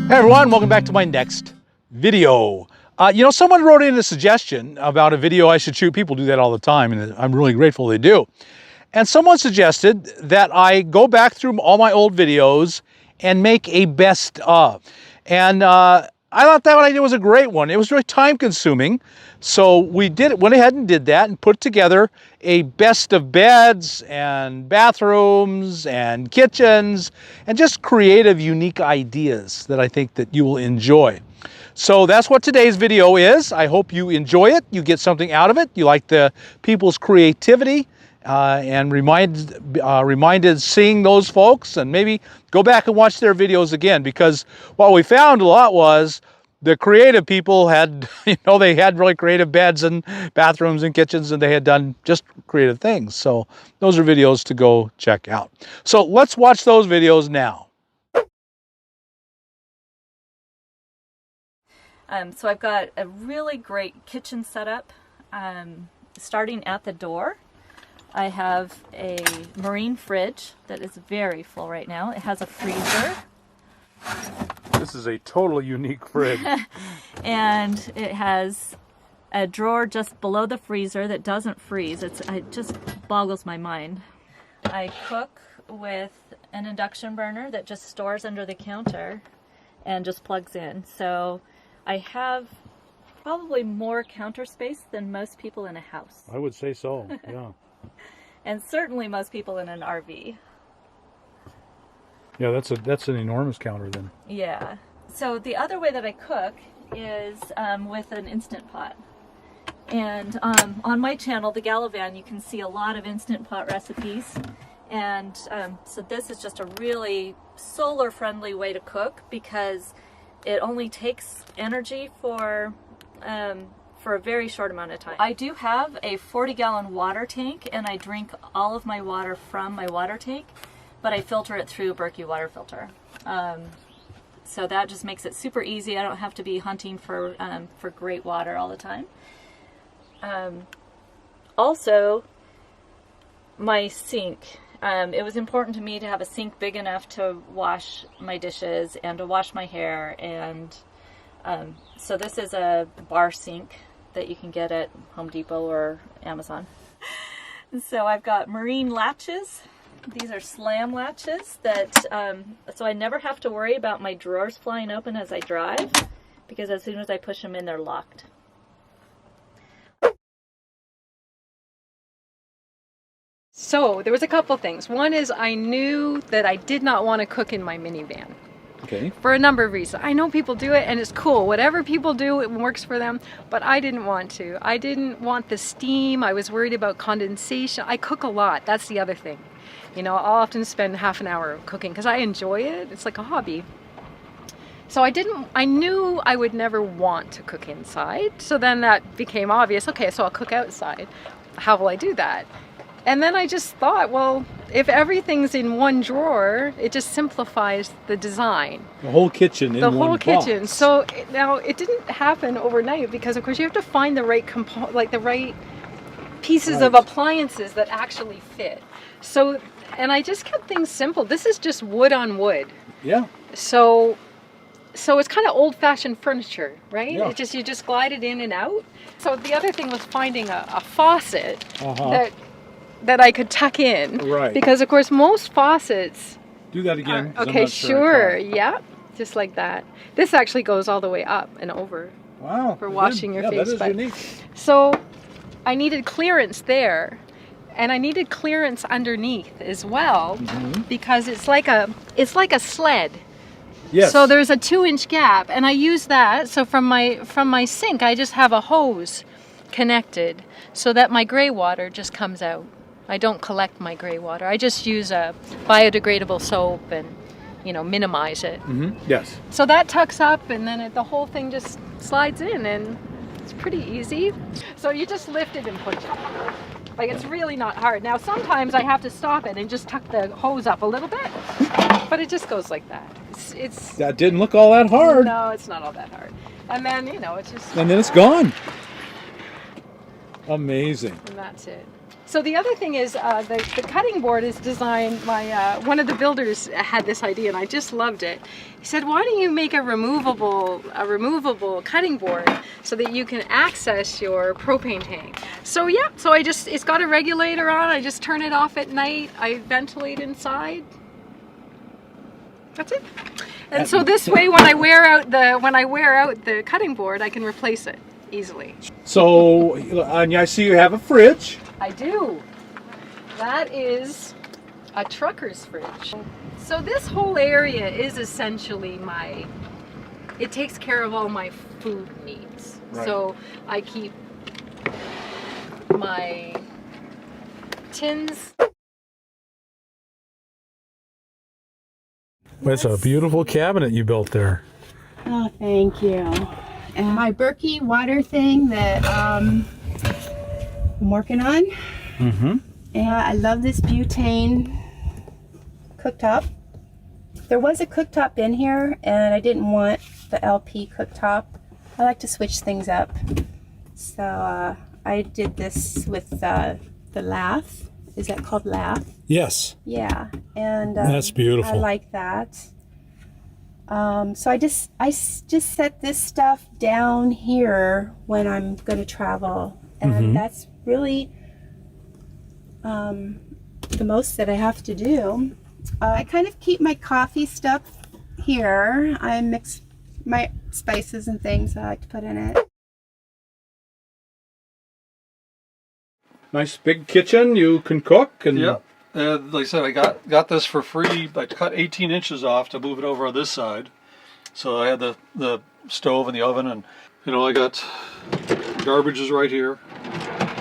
Hey everyone, welcome back to my next video. Someone wrote in a suggestion about a video I should shoot. People do that all the time, and I'm really grateful they do. And someone suggested that I go back through all my old videos and make a best of. And I thought that idea was a great one. It was very time consuming. So went ahead and did that and put together a best of beds and bathrooms and kitchens and just creative, unique ideas that I think that you will enjoy. So that's what today's video is. I hope you enjoy it. You get something out of it. You like the people's creativity and reminded seeing those folks, and maybe go back and watch their videos again, because what we found a lot was the creative people had, they had really creative beds and bathrooms and kitchens, and they had done just creative things. So those are videos to go check out. So let's watch those videos now. So I've got a really great kitchen setup. Starting at the door, I have a marine fridge that is very full right now. It has a freezer. This is a totally unique fridge. And it has a drawer just below the freezer that doesn't freeze. It just boggles my mind. I cook with an induction burner that just stores under the counter and just plugs in. So I have probably more counter space than most people in a house. I would say so, yeah. And certainly most people in an RV. Yeah, that's an enormous counter then. Yeah. So the other way that I cook is with an Instant Pot. And on my channel, The Galavan, you can see a lot of Instant Pot recipes. And so this is just a really solar-friendly way to cook, because it only takes energy for a very short amount of time. I do have a 40-gallon water tank, and I drink all of my water from my water tank, but I filter it through a Berkey water filter. So that just makes it super easy. I don't have to be hunting for great water all the time. Also, my sink. It was important to me to have a sink big enough to wash my dishes and to wash my hair, and so this is a bar sink that you can get at Home Depot or Amazon. So I've got marine latches. These are slam latches that, so I never have to worry about my drawers flying open as I drive, because as soon as I push them in, they're locked. So there was a couple things. One is I knew that I did not want to cook in my minivan. Okay. For a number of reasons. I know people do it and it's cool. Whatever people do, it works for them. But I didn't want to. I didn't want the steam. I was worried about condensation. I cook a lot. That's the other thing. I'll often spend half an hour cooking because I enjoy it. It's like a hobby. So I knew I would never want to cook inside. So then that became obvious. Okay, so I'll cook outside. How will I do that? And then I just thought, well, if everything's in one drawer, it just simplifies the design. The whole kitchen in one box. The whole kitchen. So now it didn't happen overnight, because of course you have to find the right the right pieces of appliances that actually fit. So, and I just kept things simple. This is just wood on wood. Yeah. So it's kind of old-fashioned furniture, right? Yeah. You just glide it in and out. So the other thing was finding a faucet that I could tuck in. Right. Because of course most faucets... Do that again. Okay, sure. Yeah, just like that. This actually goes all the way up and over. Wow. For washing your face. That is unique. So I needed clearance there, and I needed clearance underneath as well, because it's like a sled. Yes. So there's a 2-inch gap, and I use that. So from my sink, I just have a hose connected so that my gray water just comes out. I don't collect my gray water. I just use a biodegradable soap and, minimize it. Yes. So that tucks up, and then the whole thing just slides in, and it's pretty easy. So you just lift it and push it. Like, it's really not hard. Now sometimes I have to stop it and just tuck the hose up a little bit, but it just goes like that. It's That didn't look all that hard. No, it's not all that hard. And then, it's just... And then it's gone. Amazing. And that's it. So the other thing is the cutting board is designed, one of the builders had this idea and I just loved it. He said, why don't you make a removable cutting board so that you can access your propane tank? So yeah, so it's got a regulator on, I just turn it off at night, I ventilate inside. That's it. And so this way when I wear out the cutting board, I can replace it easily. So, and I see you have a fridge. I do. That is a trucker's fridge. So this whole area is essentially it takes care of all my food needs. Right. So I keep my tins. It's a beautiful cabinet you built there. Oh, thank you. And my Berkey water thing that I'm working on. Mm-hmm. And I love this butane cooktop. There was a cooktop in here and I didn't want the LP cooktop. I like to switch things up. So I did this with the lath. Is that called lath? Yes. Yeah. And that's beautiful. I like that. So I just set this stuff down here when I'm going to travel, and that's really the most that I have to do. I kind of keep my coffee stuff here. I mix my spices and things I like to put in it. Nice big kitchen. You can cook and yeah. Like I said, I got this for free. I cut 18 inches off to move it over on this side. So I had the stove and the oven, and I got garbage is right here.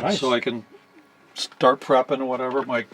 Nice. So I can start prepping or whatever. My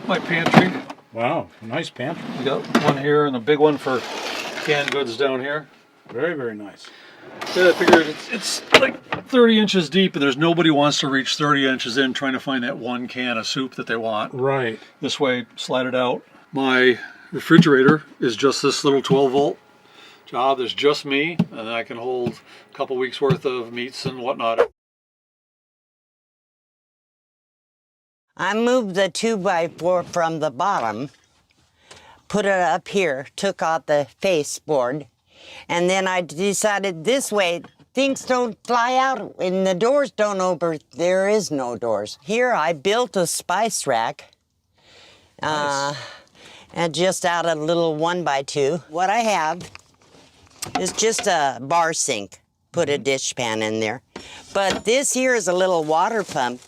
pantry. Wow, nice pantry. I got one here and a big one for canned goods down here. Very, very nice. Yeah, I figured it's like 30 inches deep, and there's nobody wants to reach 30 inches in trying to find that one can of soup that they want. Right. This way, slide it out. My refrigerator is just this little 12-volt job. There's just me, and then I can hold a couple weeks worth of meats and whatnot. I moved the 2x4 from the bottom, put it up here, took out the face board, and then I decided this way things don't fly out and the doors don't open. There is no doors. Here I built a spice rack, nice. And just out of a little 1x2. What I have is just a bar sink. Put a dish pan in there. But this here is a little water pump.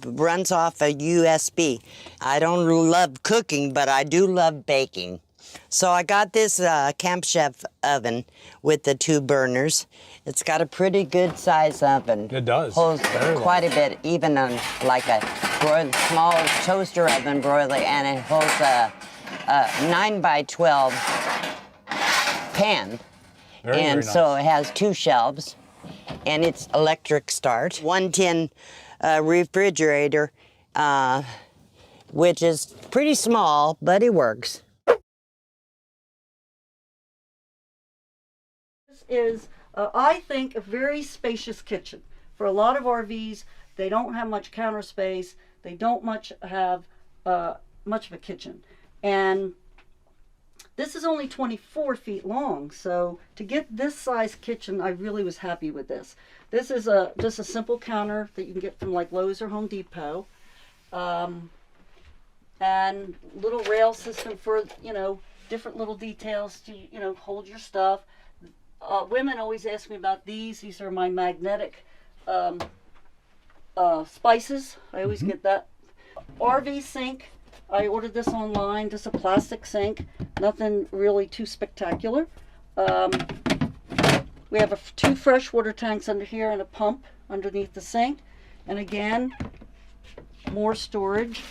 Runs off a USB. I don't love cooking, but I do love baking. So I got this Camp Chef oven with the 2 burners. It's got a pretty good size oven. It does. Holds quite a bit, even on like a small toaster oven broiler, and it holds a 9x12 pan. Very, and very so nice. it has 2 shelves, and it's electric start. 110 refrigerator, which is pretty small, but it works. Is, I think, a very spacious kitchen. For a lot of RVs, they don't have much counter space. They don't have much of a kitchen. And this is only 24 feet long, so to get this size kitchen, I really was happy with this. This is just a simple counter that you can get from like Lowe's or Home Depot. And little rail system for, different little details to, hold your stuff. Women always ask me about these. These are my magnetic spices. I always get that. RV sink. I ordered this online. Just a plastic sink. Nothing really too spectacular. We have 2 freshwater tanks under here and a pump underneath the sink. And again, more storage.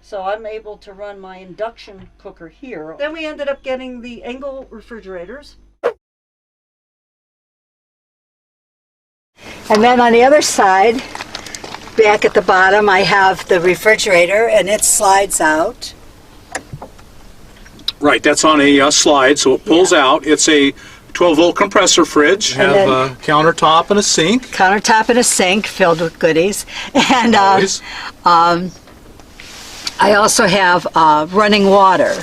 So I'm able to run my induction cooker here. Then we ended up getting the Engel refrigerators. And then on the other side, back at the bottom, I have the refrigerator, and it slides out. Right, that's on a slide, so it pulls out. It's a 12-volt compressor fridge. And Have a countertop and a sink. Countertop and a sink filled with goodies. And Always. I also have running water.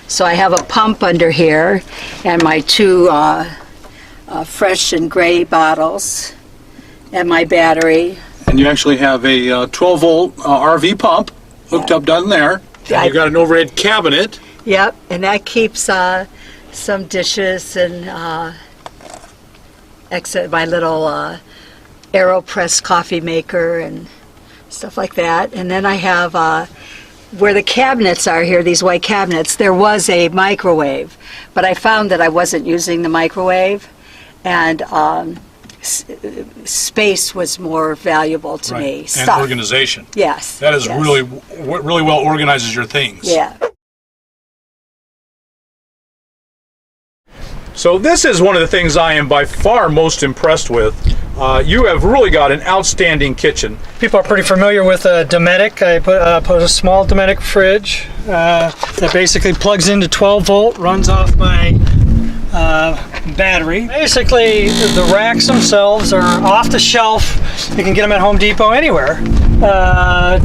So I have a pump under here and my two fresh and gray bottles and my battery. And you actually have a 12-volt RV pump hooked up down there. And you've got an overhead cabinet. Yep, and that keeps some dishes and my little AeroPress coffee maker and stuff like that. And then I have where the cabinets are here, these white cabinets, there was a microwave, but I found that I wasn't using the microwave, and space was more valuable to me. And Stuff. organization. Yes. That is yes. really well organizes your things. Yeah. So this is one of the things I am by far most impressed with. You have really got an outstanding kitchen. People are pretty familiar with Dometic. I put a small Dometic fridge that basically plugs into 12 volt, runs off my battery. Basically, the racks themselves are off the shelf. You can get them at Home Depot anywhere.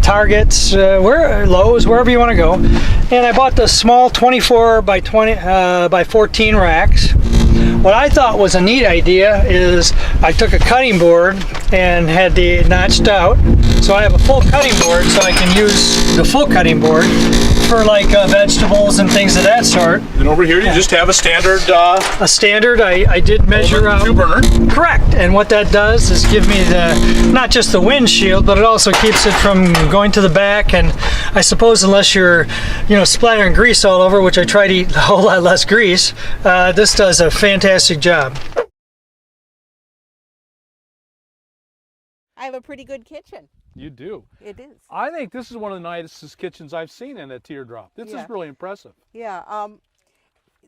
Targets, Lowe's, wherever you want to go. And I bought the small 24 by 20 by 14 racks. What I thought was a neat idea is I took a cutting board and had it notched out. So I have a full cutting board, so I can use the full cutting board for like vegetables and things of that sort. And over here you just have a standard... A standard, I did measure out. 2-burner. Correct, and what that does is give me not just the windshield, but it also keeps it from going to the back. And I suppose unless you're, splattering grease all over, which I try to eat a whole lot less grease, this does a fantastic job. I have a pretty good kitchen. You do. It is. I think this is one of the nicest kitchens I've seen in a Teardrop. This is really impressive. Yeah.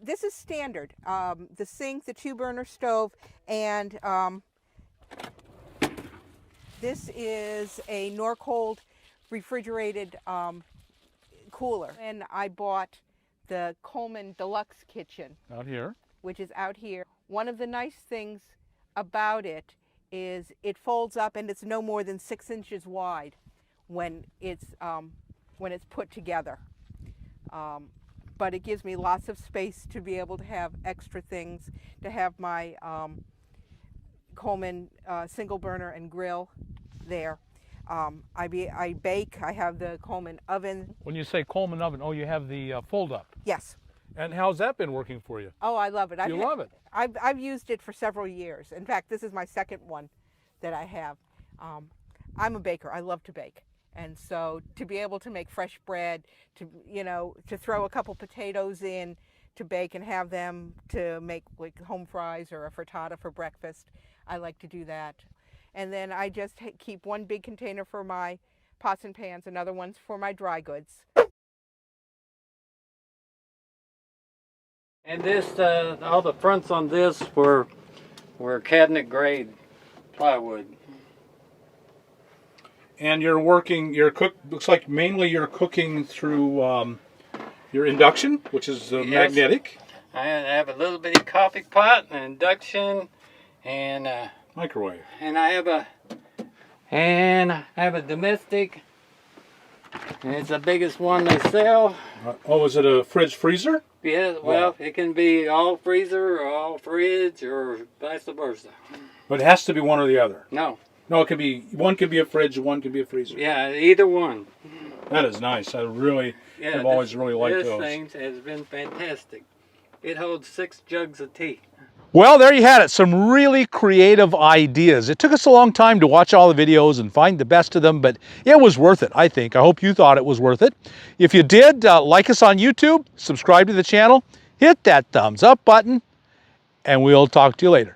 This is standard. The sink, the 2-burner stove, and this is a Norcold refrigerated cooler. And I bought the Coleman Deluxe kitchen. Out here. Which is out here. One of the nice things about it is it folds up and it's no more than 6 inches wide when it's put together. But it gives me lots of space to be able to have extra things, to have my Coleman single burner and grill there. I bake. I have the Coleman oven. When you say Coleman oven, you have the fold up. Yes. And how's that been working for you? Oh, I love it. You love it? I've used it for several years. In fact, this is my second one that I have. I'm a baker. I love to bake. And so to be able to make fresh bread, to throw a couple potatoes in to bake and have them to make like home fries or a frittata for breakfast, I like to do that. And then I just keep one big container for my pots and pans, another one's for my dry goods. And this, all the fronts on this were cabinet grade plywood. And looks like mainly you're cooking through your induction, which is magnetic. I have a little bitty coffee pot, an induction, and microwave. And I have a domestic, and it's the biggest one they sell. Is it a fridge freezer? Yeah, well, it can be all freezer or all fridge or vice versa. But it has to be one or the other. No. No, it can be, one can be a fridge, one can be a freezer. Yeah, either one. That is nice. I have always really liked those. This thing has been fantastic. It holds 6 jugs of tea. Well, there you had it. Some really creative ideas. It took us a long time to watch all the videos and find the best of them, but it was worth it, I think. I hope you thought it was worth it. If you did, like us on YouTube, subscribe to the channel, hit that thumbs up button, and we'll talk to you later.